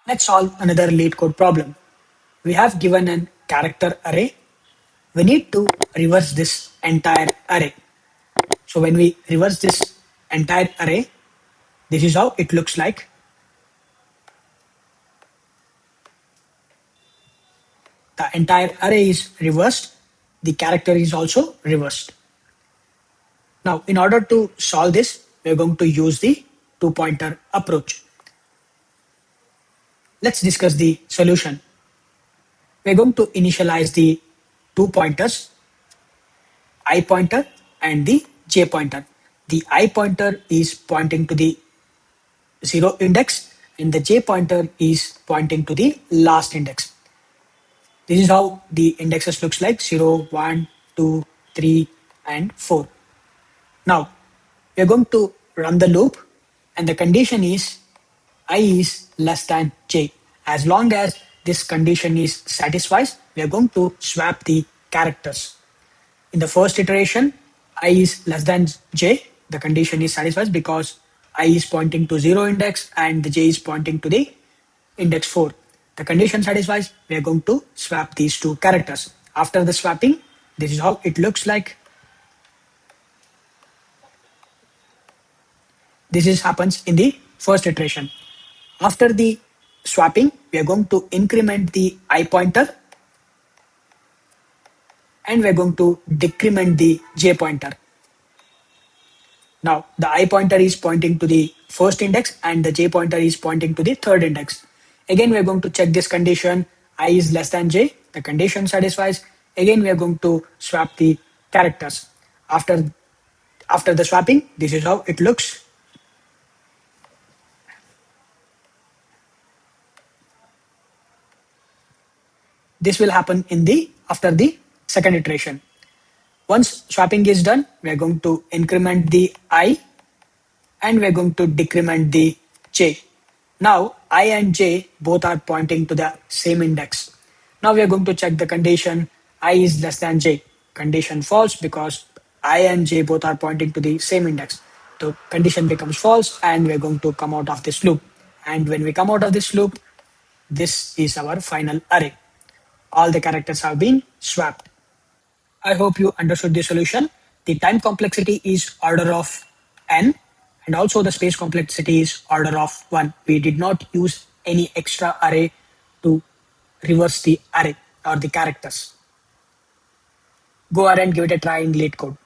Let's solve another LeetCode problem. We have given an character array. We need to reverse this entire array. So when we reverse this entire array, this is how it looks like. The entire array is reversed. The character is also reversed. Now, in order to solve this, we're going to use the two-pointer approach. Let's discuss the solution. We're going to initialize the two pointers, I pointer and the j pointer. The I pointer is pointing to the 0 index and the j pointer is pointing to the last index. This is how the indexes looks like 0, 1, 2, 3 and 4. Now we are going to run the loop and the condition is I is less than j. As long as this condition is satisfied, we are going to swap the characters. In the first iteration, I is less than j, the condition is satisfied because I is pointing to 0 index and the j is pointing to the index 4. The condition satisfies, we are going to swap these two characters. After the swapping, this is how it looks like. This happens in the first iteration. After the swapping, we are going to increment the I pointer and we're going to decrement the j pointer. Now the I pointer is pointing to the first index and the j pointer is pointing to the third index. Again, we're going to check this condition, I is less than j, the condition satisfies. Again, we are going to swap the characters. After the swapping, this is how it looks. This will happen after the second iteration. Once swapping is done, we are going to increment the I and we are going to decrement the j. Now I and j both are pointing to the same index. Now we are going to check the condition I is less than j. Condition false because I and j both are pointing to the same index. So condition becomes false and we are going to come out of this loop. And when we come out of this loop, this is our final array. All the characters have been swapped. I hope you understood the solution. The time complexity is order of n and also the space complexity is order of 1. We did not use any extra array to reverse the array or the characters. Go ahead and give it a try in LeetCode.